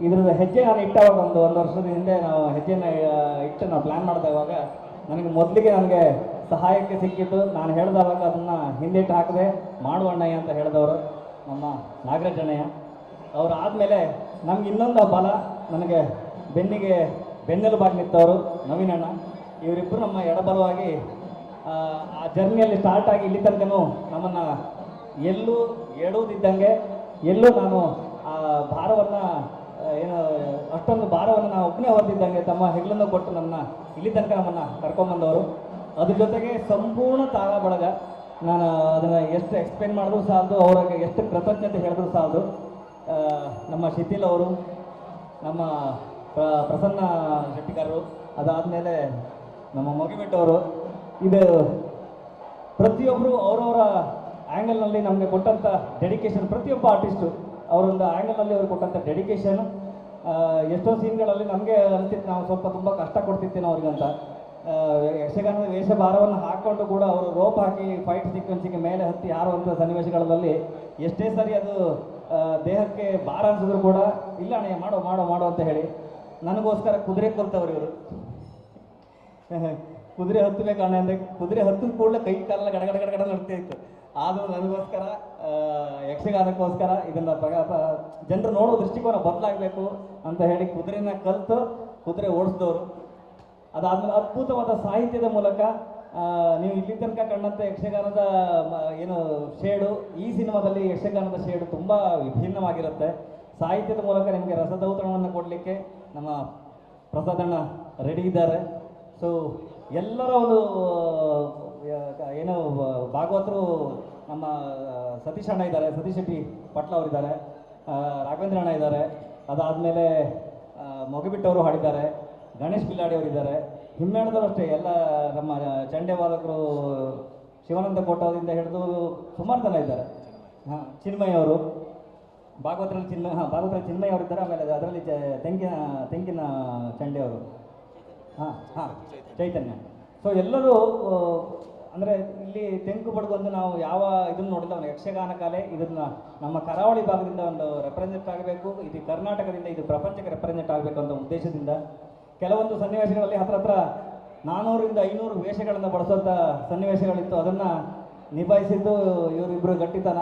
ಇದ್ರದ್ದು ಹೆಜ್ಜೆ ನಾನು ಇಟ್ಟವಾಗ ಒಂದು ವರ್ಷದ ಹಿಂದೆ ನಾವು ಹೆಜ್ಜೆನ ಇಟ್ಟು ನಾವು ಪ್ಲ್ಯಾನ್ ಮಾಡಿದಾಗ ನನಗೆ ಮೊದಲಿಗೆ ನನಗೆ ಸಹಾಯಕ್ಕೆ ಸಿಕ್ಕಿದ್ದು. ನಾನು ಹೇಳಿದವಾಗ ಅದನ್ನು ಹಿಂದಿಟ್ಟು ಹಾಕದೆ ಮಾಡುವಣ್ಣಯ್ಯ ಅಂತ ಹೇಳಿದವರು ನಮ್ಮ ನಾಗರಾಜಣ್ಣಯ್ಯ ಅವರು. ಆದಮೇಲೆ ನಮ್ಗೆ ಇನ್ನೊಂದು ಬಲ, ನನಗೆ ಬೆನ್ನೆಲುಬಾಗಿ ನಿಂತವರು ನವೀನಣ್ಣ. ಇವರಿಬ್ಬರು ನಮ್ಮ ಎಡಬಲವಾಗಿ ಆ ಜರ್ನಿಯಲ್ಲಿ ಸ್ಟಾರ್ಟ್ ಆಗಿ ಇಲ್ಲಿ ತನಕನೂ ನಮ್ಮನ್ನು ಎಲ್ಲೂ ಎಡುವುದಿದ್ದಂಗೆ, ಎಲ್ಲೂ ನಾನು ಆ ಭಾರವನ್ನು ಏನು ಅಷ್ಟೊಂದು ಭಾರವನ್ನು ನಾವು ಒಬ್ಬನೇ ಹೊರದಿದ್ದಂಗೆ ತಮ್ಮ ಹೆಗಲನ್ನು ಕೊಟ್ಟು ನನ್ನ ಇಲ್ಲಿ ತನಕ ನಮ್ಮನ್ನು ಕರ್ಕೊಂಬಂದವರು. ಅದ್ರ ಜೊತೆಗೆ ಸಂಪೂರ್ಣ ತಾಳ ಬಳಗ. ನಾನು ಅದನ್ನು ಎಷ್ಟು ಎಕ್ಸ್ಪ್ಲೇನ್ ಮಾಡಿದ್ರು ಸಾಲದು, ಅವ್ರಿಗೆ ಎಷ್ಟು ಕೃತಜ್ಞತೆ ಹೇಳಿದ್ರು ಸಾಲದು. ನಮ್ಮ ಶಿಥಿಲ್ ಅವರು, ನಮ್ಮ ಪ್ರಸನ್ನ ಶೆಟ್ಟಿಗಾರರು, ಅದಾದಮೇಲೆ ನಮ್ಮ ಮೊಗಿಬಿಟ್ಟವರು. ಇದು ಪ್ರತಿಯೊಬ್ಬರು ಅವರವರ ಆ್ಯಂಗಲ್ನಲ್ಲಿ ನಮಗೆ ಕೊಟ್ಟಂಥ ಡೆಡಿಕೇಶನ್, ಪ್ರತಿಯೊಬ್ಬ ಆರ್ಟಿಸ್ಟು ಅವರೊಂದು ಆ್ಯಂಗಲ್ನಲ್ಲಿ ಅವ್ರಿಗೆ ಕೊಟ್ಟಂಥ ಡೆಡಿಕೇಶನ್. ಎಷ್ಟೋ ಸೀನ್ಗಳಲ್ಲಿ ನಮಗೆ ಅನಿಸ್ತಿತ್ತು ನಾವು ಸ್ವಲ್ಪ ತುಂಬ ಕಷ್ಟ ಕೊಡ್ತಿತ್ತೇನೋ ಅವ್ರಿಗಂತ. ಯಕ್ಷಗಾನದ ವೇಷ ಭಾರವನ್ನು ಹಾಕ್ಕೊಂಡು ಕೂಡ ಅವರು ರೋಪ್ ಹಾಕಿ ಫೈಟ್ ಸೀಕ್ವೆನ್ಸಿಗೆ ಮೇಲೆ ಹತ್ತಿ ಹಾರುವಂಥ ಸನ್ನಿವೇಶಗಳಲ್ಲಿ ಎಷ್ಟೇ ಸರಿ ಅದು ದೇಹಕ್ಕೆ ಭಾರ ಅನಿಸಿದ್ರು ಕೂಡ ಇಲ್ಲ ಅಣ್ಣ ಮಾಡೋ ಮಾಡೋ ಮಾಡೋ ಅಂತ ಹೇಳಿ ನನಗೋಸ್ಕರ ಕುದುರೆ ಕೊಲ್ತವ್ರು ಇವರು. ಕುದುರೆ ಹತ್ತಬೇಕು ಅಣ್ಣ ಅಂದರೆ ಕುದುರೆ ಹತ್ತಿದ ಕೂಡಲೇ ಕೈ ಕಾಲೆಲ್ಲ ಗಡಗಡ ನಡ್ತಾ ಇತ್ತು. ಆದರೂ ನನಗೋಸ್ಕರ, ಯಕ್ಷಗಾನಕ್ಕೋಸ್ಕರ ಇದನ್ನು ಜನರು ನೋಡೋ ದೃಷ್ಟಿಕೋನ ಬದಲಾಗಬೇಕು ಅಂತ ಹೇಳಿ ಕುದುರೆನ ಕಲಿತು ಕುದುರೆ ಓಡಿಸಿದವರು. ಅದಾದಮೇಲೆ ಅದ್ಭುತವಾದ ಸಾಹಿತ್ಯದ ಮೂಲಕ ನೀವು ಇಲ್ಲಿ ತನಕ ಕಂಡಂಥ ಯಕ್ಷಗಾನದ ಏನು ಶೇಡು, ಈ ಸಿನಿಮಾದಲ್ಲಿ ಯಕ್ಷಗಾನದ ಶೇಡು ತುಂಬ ವಿಭಿನ್ನವಾಗಿರುತ್ತೆ. ಸಾಹಿತ್ಯದ ಮೂಲಕ ನಿಮಗೆ ರಸದೌತಣವನ್ನು ಕೊಡಲಿಕ್ಕೆ ನಮ್ಮ ಪ್ರಸಾದಣ್ಣ ರೆಡಿ ಇದ್ದಾರೆ. ಸೊ ಎಲ್ಲರ ಒಂದು ಏನು ಭಾಗವತರು ನಮ್ಮ ಸತೀಶ್ ಅಣ್ಣ ಇದ್ದಾರೆ, ಸತೀಶ್ ಶೆಟ್ಟಿ ಪಟ್ಲ ಅವರಿದ್ದಾರೆ, ರಾಘವೇಂದ್ರ ಅಣ್ಣ ಇದ್ದಾರೆ, ಅದಾದಮೇಲೆ ಮೊಗಬಿಟ್ಟವರು ಹಾಡಿದ್ದಾರೆ, ಗಣೇಶ್ ಬಿಲ್ಲಾಡಿ ಅವರಿದ್ದಾರೆ, ಹಿಮ್ಮೇಳದವರು ಅಷ್ಟೇ ಎಲ್ಲ ನಮ್ಮ ಚಂಡೆವಾದಕರು ಶಿವಾನಂದ ಕೋಟದಿಂದ ಹಿಡಿದು ಸುಮಾರು ಜನ ಇದ್ದಾರೆ. ಚಿನ್ಮಯ್ ಅವರು ಭಾಗವತರಲ್ಲಿ ಭಾಗವತರಲ್ಲಿ ಚಿನ್ಮಯ್ ಅವರಿದ್ದಾರೆ. ಆಮೇಲೆ ಅದರಲ್ಲಿ ತೆಂಕಿನ ಚಂಡೆ ಅವರು, ಚೈತನ್ಯ. ಸೊ ಎಲ್ಲರೂ ಅಂದರೆ ಇಲ್ಲಿ ತೆಂಕು ಬಡಗೊಂದು ನಾವು ಯಾವ ಇದನ್ನು ನೋಡಿಲ್ಲ. ಒಂದು ಯಕ್ಷಗಾನ ಕಲೆ ಇದನ್ನು ನಮ್ಮ ಕರಾವಳಿ ಭಾಗದಿಂದ ಒಂದು ರೆಪ್ರೆಸೆಂಟ್ ಆಗಬೇಕು, ಇದು ಕರ್ನಾಟಕದಿಂದ ಇದು ಪ್ರಪಂಚಕ್ಕೆ ರೆಪ್ರೆಸೆಂಟ್ ಆಗಬೇಕು ಅನ್ನೋ ಉದ್ದೇಶದಿಂದ ಕೆಲವೊಂದು ಸನ್ನಿವೇಶಗಳಲ್ಲಿ ಹತ್ರ 400ರಿಂದ 500 ವೇಷಗಳನ್ನು ಬಳಸುವಂಥ ಸನ್ನಿವೇಶಗಳಿತ್ತು. ಅದನ್ನು ನಿಭಾಯಿಸಿದ್ದು ಇವರಿಬ್ಬರು ಗಟ್ಟಿತನ.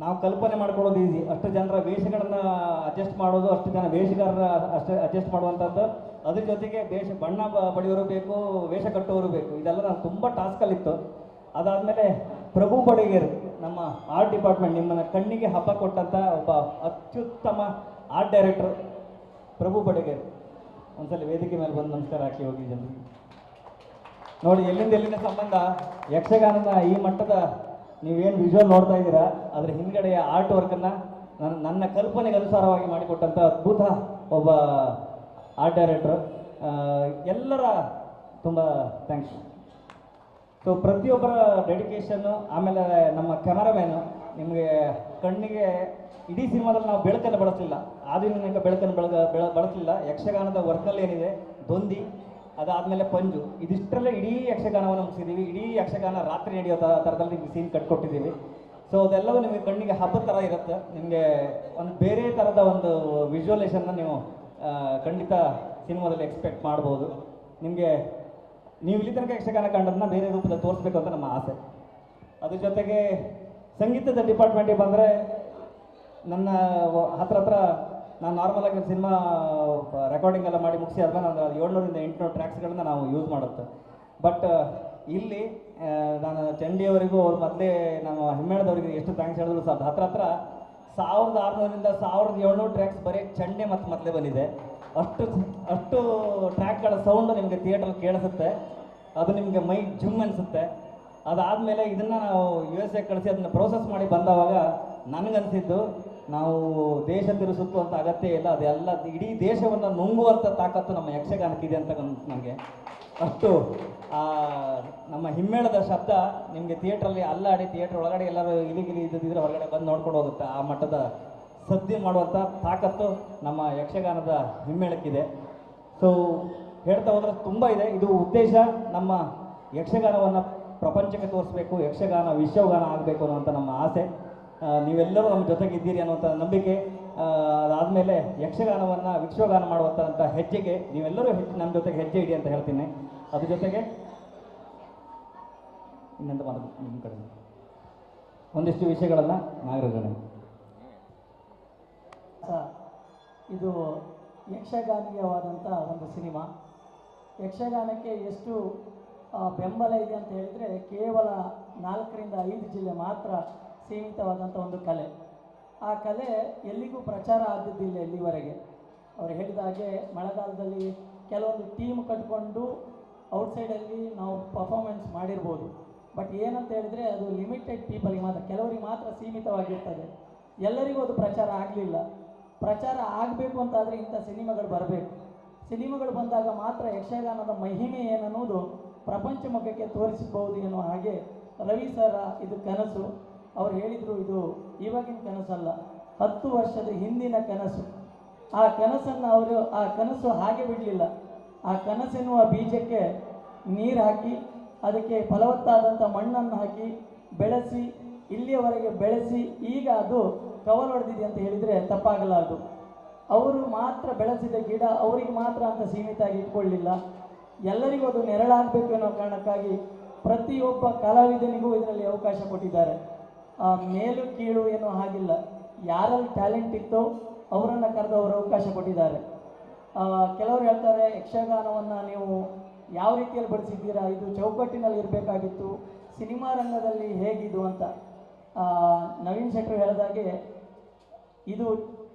ನಾವು ಕಲ್ಪನೆ ಮಾಡ್ಕೊಳ್ಳೋದು ಈಸಿ, ಅಷ್ಟು ಜನರ ವೇಷಗಳನ್ನು ಅಡ್ಜಸ್ಟ್ ಮಾಡೋದು, ಅಷ್ಟು ಜನ ವೇಷಗಾರರ ಅಷ್ಟು ಅಡ್ಜಸ್ಟ್ ಮಾಡುವಂಥದ್ದು. ಅದ್ರ ಜೊತೆಗೆ ಬಣ್ಣ ಬಡಿಯೋರು ಬೇಕು, ವೇಷ ಕಟ್ಟುವವರು ಬೇಕು. ಇದೆಲ್ಲ ನಾನು ತುಂಬ ಟಾಸ್ಕಲ್ಲಿತ್ತು. ಅದಾದಮೇಲೆ ಪ್ರಭು ಬಡಿಗೇರ್, ನಮ್ಮ ಆರ್ಟ್ ಡಿಪಾರ್ಟ್ಮೆಂಟ್, ನಿಮ್ಮನ್ನು ಕಣ್ಣಿಗೆ ಹಬ್ಬ ಕೊಟ್ಟಂಥ ಒಬ್ಬ ಅತ್ಯುತ್ತಮ ಆರ್ಟ್ ಡೈರೆಕ್ಟರ್ ಪ್ರಭು ಬಡಿಗೇರ್. ಒಂದ್ಸಲ ವೇದಿಕೆ ಮೇಲೆ ಬಂದು ನಮಸ್ಕಾರ ಹಾಕಿ ಹೋಗಿ ಜನರಿಗೆ. ನೋಡಿ ಎಲ್ಲಿಂದ ಸಂಬಂಧ ಯಕ್ಷಗಾನದ ಈ ಮಟ್ಟದ ನೀವೇನು ವಿಜುವಲ್ ನೋಡ್ತಾ ಇದ್ದೀರಾ, ಅದರ ಹಿಂದ್ಗಡೆಯ ಆರ್ಟ್ ವರ್ಕನ್ನು ನನ್ನ ಕಲ್ಪನೆಗೆ ಅನುಸಾರವಾಗಿ ಮಾಡಿಕೊಟ್ಟಂಥ ಅದ್ಭುತ ಒಬ್ಬ ಆರ್ಟ್ ಡೈರೆಕ್ಟ್ರು. ಎಲ್ಲರ ತುಂಬ ಥ್ಯಾಂಕ್ಸ್. ಸೊ ಪ್ರತಿಯೊಬ್ಬರ ಡೆಡಿಕೇಶನ್ನು. ಆಮೇಲೆ ನಮ್ಮ ಕ್ಯಾಮರಾಮ್ಯಾನು, ನಿಮಗೆ ಕಣ್ಣಿಗೆ ಇಡೀ ಸಿನಿಮಾದಲ್ಲಿ ನಾವು ಬೆಳಕನ್ನು ಬಳಸಲಿಲ್ಲ, ಆಧುನಿಕ ಬೆಳಕನ್ನು ಬಳಸಲಿಲ್ಲ. ಯಕ್ಷಗಾನದ ವರ್ಕಲ್ಲಿ ಏನಿದೆ ದೊಂದಿ, ಅದಾದಮೇಲೆ ಪಂಜು, ಇದಿಷ್ಟರಲ್ಲೇ ಇಡೀ ಯಕ್ಷಗಾನವನ್ನು ಮುಗಿಸಿದ್ದೀವಿ. ಇಡೀ ಯಕ್ಷಗಾನ ರಾತ್ರಿ ನಡೆಯೋ ಥರದಲ್ಲಿ ನಿಮಗೆ ಸೀನ್ ಕಟ್ಕೊಟ್ಟಿದ್ದೀವಿ. ಸೊ ಅದೆಲ್ಲವೂ ನಿಮಗೆ ಕಣ್ಣಿಗೆ ಹಬ್ಬದ ಥರ ಇರುತ್ತೆ. ನಿಮಗೆ ಒಂದು ಬೇರೆ ಥರದ ಒಂದು ವಿಜುವಲೇಷನ್ನ ನೀವು ಖಂಡಿತ ಸಿನಿಮಾದಲ್ಲಿ ಎಕ್ಸ್ಪೆಕ್ಟ್ ಮಾಡ್ಬೋದು. ನಿಮಗೆ ನೀವು ಇಲ್ಲಿ ತನಕ ಯಕ್ಷಗಾನ ಕಂಡದನ್ನ ಬೇರೆ ರೂಪದಲ್ಲಿ ತೋರಿಸ್ಬೇಕು ಅಂತ ನಮ್ಮ ಆಸೆ. ಅದ್ರ ಜೊತೆಗೆ ಸಂಗೀತದ ಡಿಪಾರ್ಟ್ಮೆಂಟಿಗೆ ಬಂದರೆ ನನ್ನ ಹತ್ರ ನಾನು ನಾರ್ಮಲಾಗಿ ಸಿನಿಮಾ ರೆಕಾರ್ಡಿಂಗ್ ಎಲ್ಲ ಮಾಡಿ ಮುಗಿಸಿ ಆದ್ಮೇಲೆ ನಾನು 700ರಿಂದ 800 ಟ್ರ್ಯಾಕ್ಸ್ಗಳನ್ನ ನಾವು ಯೂಸ್ ಮಾಡುತ್ತೆ. ಬಟ್ ಇಲ್ಲಿ ನಾನು ಚಂಡಿಯವರಿಗೂ ಅವ್ರು ಮೊದಲೇ ನಮ್ಮ ಹಿಮ್ಮೇಳದವರಿಗೆ ಎಷ್ಟು ಥ್ಯಾಂಕ್ಸ್ ಹೇಳಿದ್ರು ಸಾಧ್ಯ. ಹತ್ರ 1600ರಿಂದ 1700 ಟ್ರ್ಯಾಕ್ಸ್ ಬರೀ ಚಂಡೆ ಮತ್ತು ಮೊದಲೇ ಬಂದಿದೆ. ಅಷ್ಟು ಟ್ರ್ಯಾಕ್ಗಳ ಸೌಂಡು ನಿಮಗೆ ಥಿಯೇಟ್ರಲ್ಲಿ ಕೇಳಿಸುತ್ತೆ. ಅದು ನಿಮಗೆ ಮೈ ಜುಮ್ ಅನಿಸುತ್ತೆ. ಅದಾದಮೇಲೆ ಇದನ್ನು ನಾವು USA ಕಳಿಸಿ ಅದನ್ನು ಪ್ರೋಸೆಸ್ ಮಾಡಿ ಬಂದವಾಗ ನನಗನ್ಸಿದ್ದು ನಾವು ದೇಶ ತಿರುಸುತ್ತುವಂಥ ಅಗತ್ಯ ಇಲ್ಲ, ಅದೆಲ್ಲ ಇಡೀ ದೇಶವನ್ನು ನುಂಗುವಂಥ ತಾಕತ್ತು ನಮ್ಮ ಯಕ್ಷಗಾನಕ್ಕಿದೆ ಅಂತ ನನಗೆ. ಅಷ್ಟು ನಮ್ಮ ಹಿಮ್ಮೇಳದ ಶಬ್ದ ನಿಮಗೆ ಥಿಯೇಟ್ರಲ್ಲಿ ಅಲ್ಲಾಡಿ ಥಿಯೇಟ್ರ್ ಒಳಗಡೆ ಎಲ್ಲರೂ ಇಲಿಗಿಲಿ ಇದ್ದಿದ್ರೆ ಹೊರಗಡೆ ಬಂದು ನೋಡ್ಕೊಂಡು ಹೋಗುತ್ತೆ. ಆ ಮಟ್ಟದ ಸದ್ಯ ಮಾಡುವಂಥ ತಾಕತ್ತು ನಮ್ಮ ಯಕ್ಷಗಾನದ ಹಿಮ್ಮೇಳಕ್ಕಿದೆ. ಸೊ ಹೇಳ್ತಾ ಹೋದ್ರೆ ತುಂಬ ಇದೆ. ಇದು ಉದ್ದೇಶ ನಮ್ಮ ಯಕ್ಷಗಾನವನ್ನು ಪ್ರಪಂಚಕ್ಕೆ ತೋರಿಸ್ಬೇಕು, ಯಕ್ಷಗಾನ ವಿಶ್ವಗಾನ ಆಗಬೇಕು ಅನ್ನುವಂಥ ನಮ್ಮ ಆಸೆ. ನೀವೆಲ್ಲರೂ ನಮ್ಮ ಜೊತೆಗಿದ್ದೀರಿ ಅನ್ನುವಂಥ ನಂಬಿಕೆ ಅದಾದಮೇಲೆ ಯಕ್ಷಗಾನವನ್ನು ವಿಶ್ವಗಾನ ಮಾಡುವಂಥ ಹೆಜ್ಜೆಗೆ ನೀವೆಲ್ಲರೂ ನಮ್ಮ ಜೊತೆಗೆ ಹೆಜ್ಜೆ ಇಡಿ ಅಂತ ಹೇಳ್ತೀನಿ. ಅದ್ರ ಜೊತೆಗೆ ಇನ್ನೆಂತ ಮಾತು ನಿಮ್ಮ ಕಡೆ ಒಂದಿಷ್ಟು ವಿಷಯಗಳನ್ನು ನಾಗರಾಜನೇ. ಇದು ಯಕ್ಷಗಾನೀಯವಾದಂಥ ಒಂದು ಸಿನಿಮಾ. ಯಕ್ಷಗಾನಕ್ಕೆ ಎಷ್ಟು ಬೆಂಬಲ ಇದೆ ಅಂತ ಹೇಳಿದರೆ ಕೇವಲ 4ರಿಂದ 5 ಜಿಲ್ಲೆ ಮಾತ್ರ ಸೀಮಿತವಾದಂಥ ಒಂದು ಕಲೆ. ಆ ಕಲೆ ಎಲ್ಲಿಗೂ ಪ್ರಚಾರ ಆದದ್ದಿಲ್ಲ ಇಲ್ಲಿವರೆಗೆ. ಅವರು ಹೇಳಿದ ಹಾಗೆ ಮಳೆಗಾಲದಲ್ಲಿ ಕೆಲವೊಂದು ಟೀಮ್ ಕಟ್ಕೊಂಡು ಔಟ್ಸೈಡಲ್ಲಿ ನಾವು ಪರ್ಫಾರ್ಮೆನ್ಸ್ ಮಾಡಿರ್ಬೋದು. ಬಟ್ ಏನಂತ ಹೇಳಿದರೆ ಅದು ಲಿಮಿಟೆಡ್ ಪೀಪಲ್ಗೆ ಮಾತ್ರ, ಕೆಲವರಿಗೆ ಮಾತ್ರ ಸೀಮಿತವಾಗಿರ್ತದೆ. ಎಲ್ಲರಿಗೂ ಅದು ಪ್ರಚಾರ ಆಗಲಿಲ್ಲ. ಪ್ರಚಾರ ಆಗಬೇಕು ಅಂತಾದರೆ ಇಂಥ ಸಿನಿಮಾಗಳು ಬರಬೇಕು. ಸಿನಿಮಾಗಳು ಬಂದಾಗ ಮಾತ್ರ ಯಕ್ಷಗಾನದ ಮಹಿಮೆ ಏನನ್ನೋದು ಪ್ರಪಂಚ ಮುಖಕ್ಕೆ ತೋರಿಸಬಹುದು ಎನ್ನುವ ಹಾಗೆ ರವಿ ಸರ ಇದು ಕನಸು. ಅವ್ರು ಹೇಳಿದರು ಇದು ಇವಾಗಿನ ಕನಸಲ್ಲ, 10 ವರ್ಷದ ಹಿಂದಿನ ಕನಸು. ಆ ಕನಸನ್ನು ಆ ಕನಸು ಹಾಗೆ ಬಿಡಲಿಲ್ಲ. ಆ ಕನಸೆನ್ನುವ ಬೀಜಕ್ಕೆ ನೀರು ಹಾಕಿ ಅದಕ್ಕೆ ಫಲವತ್ತಾದಂಥ ಮಣ್ಣನ್ನು ಹಾಕಿ ಬೆಳೆಸಿ ಇಲ್ಲಿಯವರೆಗೆ ಬೆಳೆಸಿ ಈಗ ಅದು ಕವಲು ಹೊಡೆದಿದೆ ಅಂತ ಹೇಳಿದರೆ ತಪ್ಪಾಗಲಾರದು. ಅವರು ಮಾತ್ರ ಬೆಳೆಸಿದ ಗಿಡ ಅವರಿಗೆ ಮಾತ್ರ ಅಂತ ಸೀಮಿತ ಆಗಿ ಇಟ್ಕೊಳ್ಳಿಲ್ಲ, ಎಲ್ಲರಿಗೂ ಅದು ನೆರಳಾಗಬೇಕು ಅನ್ನೋ ಕಾರಣಕ್ಕಾಗಿ ಪ್ರತಿಯೊಬ್ಬ ಕಲಾವಿದನಿಗೂ ಇದರಲ್ಲಿ ಅವಕಾಶ ಕೊಟ್ಟಿದ್ದಾರೆ. ಮೇಲು ಕೀಳು ಏನೋ ಹಾಗಿಲ್ಲ, ಯಾರಲ್ಲಿ ಟ್ಯಾಲೆಂಟ್ ಇತ್ತೋ ಅವರನ್ನು ಕರೆದು ಅವರು ಅವಕಾಶ ಕೊಟ್ಟಿದ್ದಾರೆ. ಕೆಲವರು ಹೇಳ್ತಾರೆ ಯಕ್ಷಗಾನವನ್ನು ನೀವು ಯಾವ ರೀತಿಯಲ್ಲಿ ಬಳಸಿದ್ದೀರಾ, ಇದು ಚೌಕಟ್ಟಿನಲ್ಲಿ ಇರಬೇಕಾಗಿತ್ತು, ಸಿನಿಮಾ ರಂಗದಲ್ಲಿ ಹೇಗಿದು ಅಂತ. ನವೀನ್ ಶೆಟ್ಟರು ಹೇಳಿದಾಗೆ ಇದು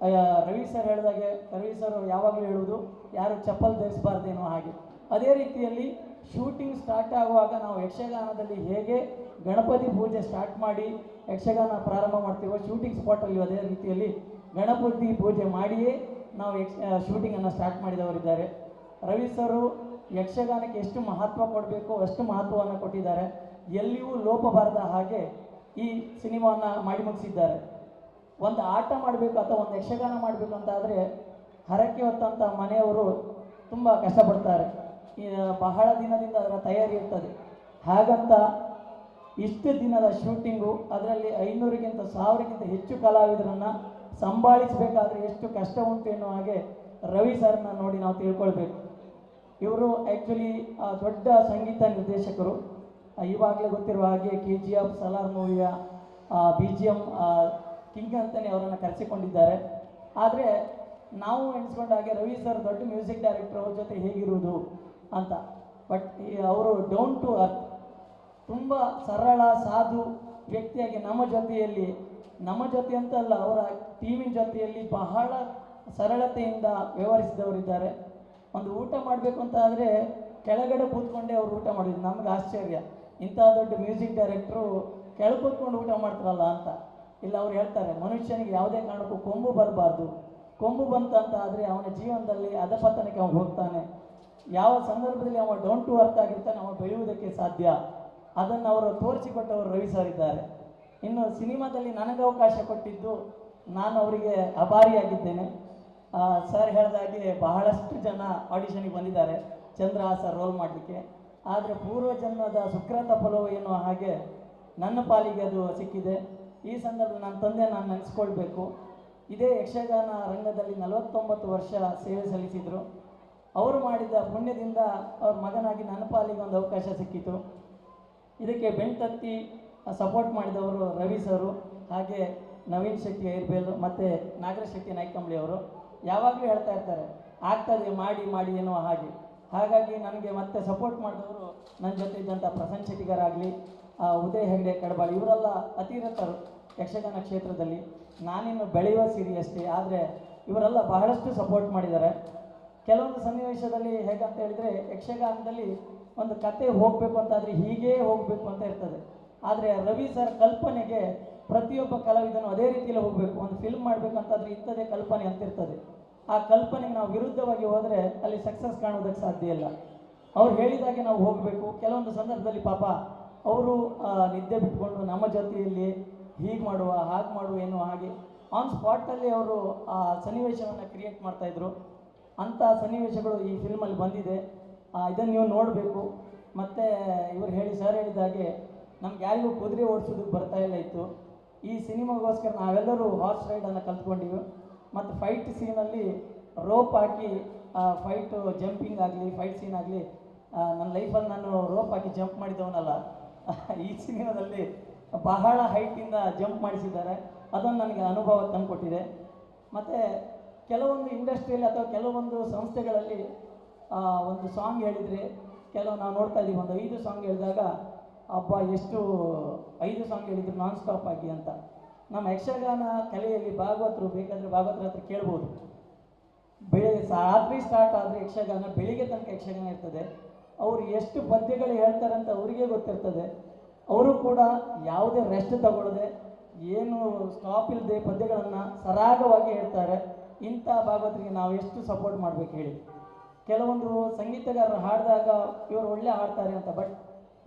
ರವಿ ಸರ್ ಹೇಳಿದಾಗೆ, ರವಿ ಸರ್ ಯಾವಾಗಲೂ ಹೇಳುವುದು ಯಾರು ಚಪ್ಪಲ್ ಧರಿಸಬಾರ್ದೇನೋ ಹಾಗೆ. ಅದೇ ರೀತಿಯಲ್ಲಿ ಶೂಟಿಂಗ್ ಸ್ಟಾರ್ಟ್ ಆಗುವಾಗ ನಾವು ಯಕ್ಷಗಾನದಲ್ಲಿ ಹೇಗೆ ಗಣಪತಿ ಪೂಜೆ ಸ್ಟಾರ್ಟ್ ಮಾಡಿ ಯಕ್ಷಗಾನ ಪ್ರಾರಂಭ ಮಾಡ್ತೀವೋ ಶೂಟಿಂಗ್ ಸ್ಪಾಟಲ್ಲಿ ಅದೇ ರೀತಿಯಲ್ಲಿ ಗಣಪತಿ ಪೂಜೆ ಮಾಡಿಯೇ ನಾವು ಶೂಟಿಂಗನ್ನು ಸ್ಟಾರ್ಟ್ ಮಾಡಿದವರಿದ್ದಾರೆ. ರವಿ ಸರು ಯಕ್ಷಗಾನಕ್ಕೆ ಎಷ್ಟು ಮಹತ್ವ ಕೊಡಬೇಕು ಅಷ್ಟು ಮಹತ್ವವನ್ನು ಕೊಟ್ಟಿದ್ದಾರೆ. ಎಲ್ಲಿಯೂ ಲೋಪ ಬಾರದ ಹಾಗೆ ಈ ಸಿನಿಮಾವನ್ನು ಮಾಡಿ ಮುಗಿಸಿದ್ದಾರೆ. ಒಂದು ಆಟ ಮಾಡಬೇಕು ಅಥವಾ ಒಂದು ಯಕ್ಷಗಾನ ಮಾಡಬೇಕು ಅಂತ ಆದರೆ ಹರಕೆ ಹೊತ್ತಂಥ ಮನೆಯವರು ತುಂಬ ಕಷ್ಟಪಡ್ತಾರೆ. ಬಹಳ ದಿನದಿಂದ ಅದರ ತಯಾರಿ ಇರ್ತದೆ. ಹಾಗಂತ ಇಷ್ಟು ದಿನದ ಶೂಟಿಂಗು, ಅದರಲ್ಲಿ 500ಕ್ಕಿಂತ 1000ಕ್ಕಿಂತ ಹೆಚ್ಚು ಕಲಾವಿದರನ್ನು ಸಂಭಾಳಿಸಬೇಕಾದ್ರೆ ಎಷ್ಟು ಕಷ್ಟ ಉಂಟು ಎನ್ನುವ ಹಾಗೆ ರವಿ ಸರ್ನ ನೋಡಿ ನಾವು ತಿಳ್ಕೊಳ್ಬೇಕು. ಇವರು ಆ್ಯಕ್ಚುಲಿ ದೊಡ್ಡ ಸಂಗೀತ ನಿರ್ದೇಶಕರು. ಇವಾಗಲೇ ಗೊತ್ತಿರುವ ಹಾಗೆ KGF ಸಲಾರ್ ಮೂವಿಯ BGM ಕಿಂಗ್ ಅಂತಲೇ ಅವರನ್ನು ಕರೆಸಿಕೊಂಡಿದ್ದಾರೆ. ಆದರೆ ನಾವು ಎಣಿಸ್ಕೊಂಡ ಹಾಗೆ ರವಿ ಸರ್ ದೊಡ್ಡ ಮ್ಯೂಸಿಕ್ ಡೈರೆಕ್ಟರ್, ಅವ್ರ ಜೊತೆ ಹೇಗಿರುವುದು ಅಂತ. ಬಟ್ ಅವರು ಡೌನ್ ಟು ಅರ್ತ್, ತುಂಬ ಸರಳ ಸಾಧು ವ್ಯಕ್ತಿಯಾಗಿ ನಮ್ಮ ಜೊತೆ ಅಂತಲ್ಲ ಅವರ ಟೀಮಿನ ಜೊತೆಯಲ್ಲಿ ಬಹಳ ಸರಳತೆಯಿಂದ ವ್ಯವಹರಿಸಿದವರಿದ್ದಾರೆ. ಒಂದು ಊಟ ಮಾಡಬೇಕು ಅಂತ ಆದರೆ ಕೆಳಗಡೆ ಕೂತ್ಕೊಂಡೇ ಅವರು ಊಟ ಮಾಡಿದ್ರು. ನಮ್ಗೆ ಆಶ್ಚರ್ಯ, ಇಂಥ ದೊಡ್ಡ ಮ್ಯೂಸಿಕ್ ಡೈರೆಕ್ಟ್ರು ಕೆಳಗೆ ಕೂತ್ಕೊಂಡು ಊಟ ಮಾಡ್ತಾರಲ್ಲ ಅಂತ. ಇಲ್ಲ, ಅವ್ರು ಹೇಳ್ತಾರೆ ಮನುಷ್ಯನಿಗೆ ಯಾವುದೇ ಕಾರಣಕ್ಕೂ ಕೊಂಬು ಬರಬಾರ್ದು, ಕೊಂಬು ಬಂತಂತ ಆದರೆ ಅವನ ಜೀವನದಲ್ಲಿ ಅಧಪತನಕ್ಕೆ ಅವನು ಹೋಗ್ತಾನೆ. ಯಾವ ಸಂದರ್ಭದಲ್ಲಿ ಅವ ಡೌನ್ ಟು ಅರ್ತ್ ಆಗಿರ್ತಾನೆ ಅವ ಬೆಳೆಯುವುದಕ್ಕೆ ಸಾಧ್ಯ. ಅದನ್ನು ಅವರು ತೋರಿಸಿಕೊಟ್ಟವರು ರವಿ ಸರ್ ಇದ್ದಾರೆ. ಇನ್ನು ಸಿನಿಮಾದಲ್ಲಿ ನನಗೆ ಅವಕಾಶ ಕೊಟ್ಟಿದ್ದು ನಾನು ಅವರಿಗೆ ಅಭಾರಿಯಾಗಿದ್ದೇನೆ. ಸರ್ ಹೇಳಿದಾಗೆ ಬಹಳಷ್ಟು ಜನ ಆಡಿಷನ್ಗೆ ಬಂದಿದ್ದಾರೆ ಚಂದ್ರಹಾಸ ರೋಲ್ ಮಾಡಲಿಕ್ಕೆ. ಆದರೆ ಪೂರ್ವಜನ್ಮದ ಸುಕೃತ ಫಲವು ಎನ್ನುವ ಹಾಗೆ ನನ್ನ ಪಾಲಿಗೆ ಅದು ಸಿಕ್ಕಿದೆ. ಈ ಸಂದರ್ಭದಲ್ಲಿ ನನ್ನ ತಂದೆ ನಾನು ನೆನೆಸ್ಕೊಳ್ಬೇಕು. ಇದೇ ಯಕ್ಷಗಾನ ರಂಗದಲ್ಲಿ 49 ವರ್ಷ ಸೇವೆ ಸಲ್ಲಿಸಿದರು. ಅವರು ಮಾಡಿದ ಪುಣ್ಯದಿಂದ ಅವ್ರ ಮಗನಾಗಿ ನನ್ನ ಪಾಲಿಗೆ ಒಂದು ಅವಕಾಶ ಸಿಕ್ಕಿತು. ಇದಕ್ಕೆ ಬೆಣ್ತತ್ತಿ ಸಪೋರ್ಟ್ ಮಾಡಿದವರು ರವಿ ಸರು, ಹಾಗೆ ನವೀನ್ ಶೆಟ್ಟಿ ಐರ್ಬೇಲ್ ಮತ್ತು ನಾಗರಾಜ್ ಶೆಟ್ಟಿ ನಾಯ್ಕಂಬಳಿ ಅವರು ಯಾವಾಗಲೂ ಹೇಳ್ತಾ ಇರ್ತಾರೆ ಆಗ್ತದೆ ಮಾಡಿ ಮಾಡಿ ಎನ್ನುವ ಹಾಗೆ. ಹಾಗಾಗಿ ನನಗೆ ಮತ್ತೆ ಸಪೋರ್ಟ್ ಮಾಡಿದವರು ನನ್ನ ಜೊತೆ ಇದ್ದಂಥ ಪ್ರಸನ್ನ ಶೆಟ್ಟಿಗರಾಗಲಿ, ಉದಯ್ ಹೆಗ್ಡೆ ಕಡಬಾಳಿ, ಇವರೆಲ್ಲ ಅತಿರಥರು ಯಕ್ಷಗಾನ ಕ್ಷೇತ್ರದಲ್ಲಿ. ನಾನಿನ್ನು ಬೆಳೆಯುವ ಸಿರಿ ಅಷ್ಟೇ, ಆದರೆ ಇವರೆಲ್ಲ ಬಹಳಷ್ಟು ಸಪೋರ್ಟ್ ಮಾಡಿದ್ದಾರೆ. ಕೆಲವೊಂದು ಸನ್ನಿವೇಶದಲ್ಲಿ ಹೇಗಂತ ಹೇಳಿದರೆ ಯಕ್ಷಗಾನದಲ್ಲಿ ಒಂದು ಕತೆ ಹೋಗಬೇಕು ಅಂತಾದರೆ ಹೀಗೇ ಹೋಗಬೇಕು ಅಂತ ಇರ್ತದೆ. ಆದರೆ ರವಿ ಸರ್ ಕಲ್ಪನೆಗೆ ಪ್ರತಿಯೊಬ್ಬ ಕಲಾವಿದನು ಅದೇ ರೀತಿಯಲ್ಲಿ ಹೋಗಬೇಕು. ಒಂದು ಫಿಲ್ಮ್ ಮಾಡಬೇಕಂತಾದರೆ ಇಂಥದ್ದೇ ಕಲ್ಪನೆ ಅಂತಿರ್ತದೆ. ಆ ಕಲ್ಪನೆಗೆ ನಾವು ವಿರುದ್ಧವಾಗಿ ಹೋದರೆ ಅಲ್ಲಿ ಸಕ್ಸಸ್ ಕಾಣೋದಕ್ಕೆ ಸಾಧ್ಯ ಇಲ್ಲ. ಅವ್ರು ಹೇಳಿದಾಗೆ ನಾವು ಹೋಗಬೇಕು. ಕೆಲವೊಂದು ಸಂದರ್ಭದಲ್ಲಿ ಪಾಪ ಅವರು ನಿದ್ದೆ ಬಿಟ್ಕೊಂಡು ನಮ್ಮ ಜೊತೆಯಲ್ಲಿ ಹೀಗೆ ಮಾಡುವ ಹಾಗೆ ಮಾಡುವ ಎನ್ನುವ ಹಾಗೆ ಆನ್ ಸ್ಪಾಟಲ್ಲಿ ಅವರು ಆ ಸನ್ನಿವೇಶವನ್ನು ಕ್ರಿಯೇಟ್ ಮಾಡ್ತಾಯಿದ್ರು. ಅಂಥ ಸನ್ನಿವೇಶಗಳು ಈ ಫಿಲ್ಮಲ್ಲಿ ಬಂದಿದೆ. ಇದನ್ನು ನೀವು ನೋಡಬೇಕು. ಮತ್ತು ಇವರು ಸರ್ ಹೇಳಿದಾಗೆ ನಮ್ಗೆ ಯಾರಿಗೂ ಕುದುರೆ ಓಡಿಸೋದಕ್ಕೆ ಬರ್ತಾ ಇಲ್ಲ ಇತ್ತು. ಈ ಸಿನಿಮಾಗೋಸ್ಕರ ನಾವೆಲ್ಲರೂ ಹಾರ್ಸ್ ರೈಡನ್ನು ಕಲ್ತ್ಕೊಂಡಿವಿ. ಮತ್ತು ಫೈಟ್ ಸೀನಲ್ಲಿ ರೋಪ್ ಹಾಕಿ ಫೈಟು ಜಂಪಿಂಗ್ ಆಗಲಿ ಫೈಟ್ ಸೀನ್ ಆಗಲಿ ನನ್ನ ಲೈಫಲ್ಲಿ ನಾನು ರೋಪ್ ಹಾಕಿ ಜಂಪ್ ಮಾಡಿದವನಲ್ಲ. ಈ ಸಿನಿಮಾದಲ್ಲಿ ಬಹಳ ಹೈಟಿಂದ ಜಂಪ್ ಮಾಡಿಸಿದ್ದಾರೆ. ಅದೊಂದು ನನಗೆ ಅನುಭವ ತಂದುಕೊಟ್ಟಿದೆ. ಮತ್ತು ಕೆಲವೊಂದು ಇಂಡಸ್ಟ್ರಿಯಲ್ಲಿ ಅಥವಾ ಕೆಲವೊಂದು ಸಂಸ್ಥೆಗಳಲ್ಲಿ ಒಂದು ಸಾಂಗ್ ಹೇಳಿದರೆ ನಾವು ನೋಡ್ತಾ ಇದ್ದೀವಿ, ಒಂದು 5 ಸಾಂಗ್ ಹೇಳಿದಾಗ ಹಬ್ಬ ಎಷ್ಟು 5 ಸಾಂಗ್ ಹೇಳಿದ್ರು ನಾನ್ ಸ್ಟಾಪ್ ಆಗಿ ಅಂತ. ನಮ್ಮ ಯಕ್ಷಗಾನ ಕಲೆಯಲ್ಲಿ ಭಾಗವತರು ಬೇಕಾದರೆ ಭಾಗವತರ ಹತ್ರ ಕೇಳ್ಬೋದು. ರಾತ್ರಿ ಸ್ಟಾರ್ಟ್ ಆದರೆ ಯಕ್ಷಗಾನ ಬೆಳಿಗ್ಗೆ ತನಕ ಯಕ್ಷಗಾನ ಇರ್ತದೆ. ಅವರು ಎಷ್ಟು ಪದ್ಯಗಳು ಹೇಳ್ತಾರೆ ಅಂತ ಅವರಿಗೆ ಗೊತ್ತಿರ್ತದೆ. ಅವರು ಕೂಡ ಯಾವುದೇ ರೆಸ್ಟ್ ತಗೊಳ್ಳದೆ ಏನು ಸ್ಟಾಪ್ ಇಲ್ಲದೆ ಪದ್ಯಗಳನ್ನು ಸರಾಗವಾಗಿ ಹೇಳ್ತಾರೆ. ಇಂಥ ಭಾಗವತರಿಗೆ ನಾವು ಎಷ್ಟು ಸಪೋರ್ಟ್ ಮಾಡಬೇಕು ಹೇಳಿ. ಕೆಲವೊಂದು ಸಂಗೀತಗಾರರು ಹಾಡಿದಾಗ ಇವರು ಒಳ್ಳೆ ಹಾಡ್ತಾರೆ ಅಂತ, ಬಟ್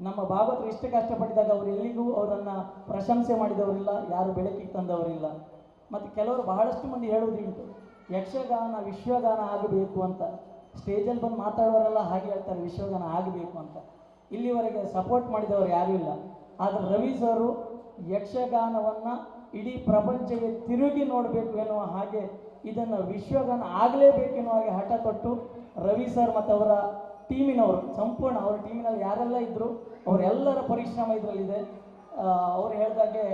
ನಮ್ಮ ಭಾಗವತರು ಇಷ್ಟು ಕಷ್ಟಪಟ್ಟಿದಾಗ ಅವರು ಎಲ್ಲಿಗೂ ಅವರನ್ನು ಪ್ರಶಂಸೆ ಮಾಡಿದವರಿಲ್ಲ, ಯಾರು ಬೆಳಕಿಗೆ ತಂದವರಿಲ್ಲ. ಮತ್ತು ಕೆಲವರು ಬಹಳಷ್ಟು ಮಂದಿ ಹೇಳುವುದುಂಟು, ಯಕ್ಷಗಾನ ವಿಶ್ವಗಾನ ಆಗಬೇಕು ಅಂತ. ಸ್ಟೇಜಲ್ಲಿ ಬಂದು ಮಾತಾಡೋರೆಲ್ಲ ಹಾಗೆ ಹೇಳ್ತಾರೆ, ವಿಶ್ವಗಾನ ಆಗಬೇಕು ಅಂತ. ಇಲ್ಲಿವರೆಗೆ ಸಪೋರ್ಟ್ ಮಾಡಿದವರು ಯಾರೂ ಇಲ್ಲ. ಆದರೆ ರವಿ ಸರು ಯಕ್ಷಗಾನವನ್ನು ಇಡೀ ಪ್ರಪಂಚಕ್ಕೆ ತಿರುಗಿ ನೋಡಬೇಕು ಎನ್ನುವ ಹಾಗೆ ಇದನ್ನು ವಿಶ್ವಗಾನ ಆಗಲೇಬೇಕೆನ್ನುವ ಹಾಗೆ ಹಠ ತೊಟ್ಟು ರವಿ ಸರ್ ಮತ್ತು ಅವರ ಟೀಮಿನವರು ಸಂಪೂರ್ಣ ಅವರ ಟೀಮಿನಲ್ಲಿ ಯಾರೆಲ್ಲ ಇದ್ದರು ಅವರೆಲ್ಲರ ಪರಿಶ್ರಮ ಇದರಲ್ಲಿದೆ. ಅವ್ರು ಹೇಳಿದಾಗೆ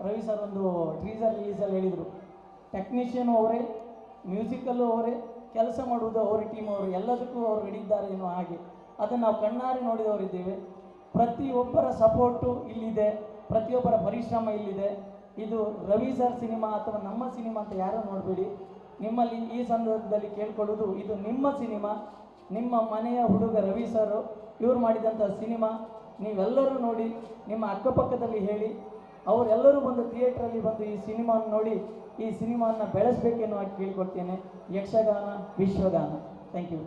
ರವಿ ಸರ್ ಒಂದು ಟ್ರೀಸರ್ ರಿಲೀಸಲ್ಲಿ ಹೇಳಿದರು, ಟೆಕ್ನಿಷಿಯನು ಅವರೇ, ಮ್ಯೂಸಿಕಲ್ಲೂ ಅವರೇ, ಕೆಲಸ ಮಾಡುವುದು ಅವರ ಟೀಮ್ ಅವರು, ಎಲ್ಲದಕ್ಕೂ ಅವರು ಹಿಡಿದ್ದಾರೆ ಎನ್ನುವ ಹಾಗೆ. ಅದನ್ನು ನಾವು ಕಣ್ಣಾರೆ ನೋಡಿದವರಿದ್ದೇವೆ. ಪ್ರತಿಯೊಬ್ಬರ ಸಪೋರ್ಟು ಇಲ್ಲಿದೆ, ಪ್ರತಿಯೊಬ್ಬರ ಪರಿಶ್ರಮ ಇಲ್ಲಿದೆ. ಇದು ರವಿ ಸರ್ ಸಿನಿಮಾ ಅಥವಾ ನಮ್ಮ ಸಿನಿಮಾ ಅಂತ ಯಾರೂ ನೋಡಬೇಡಿ. ನಿಮ್ಮಲ್ಲಿ ಈ ಸಂದರ್ಭದಲ್ಲಿ ಕೇಳ್ಕೊಳ್ಳೋದು, ಇದು ನಿಮ್ಮ ಸಿನಿಮಾ, ನಿಮ್ಮ ಮನೆಯ ಹುಡುಗ ರವಿ ಸರ್ ಇವ್ರು ಮಾಡಿದಂಥ ಸಿನಿಮಾ. ನೀವೆಲ್ಲರೂ ನೋಡಿ, ನಿಮ್ಮ ಅಕ್ಕಪಕ್ಕದಲ್ಲಿ ಹೇಳಿ, ಅವರೆಲ್ಲರೂ ಬಂದು ಥಿಯೇಟ್ರಲ್ಲಿ ಬಂದು ಈ ಸಿನಿಮಾವನ್ನು ನೋಡಿ ಈ ಸಿನಿಮಾವನ್ನು ಬೆಳೆಸಬೇಕೆನ್ನುವ ಕೇಳಿಕೊಡ್ತೇನೆ. ಯಕ್ಷಗಾನ ವಿಶ್ವಗಾನ. Thank you.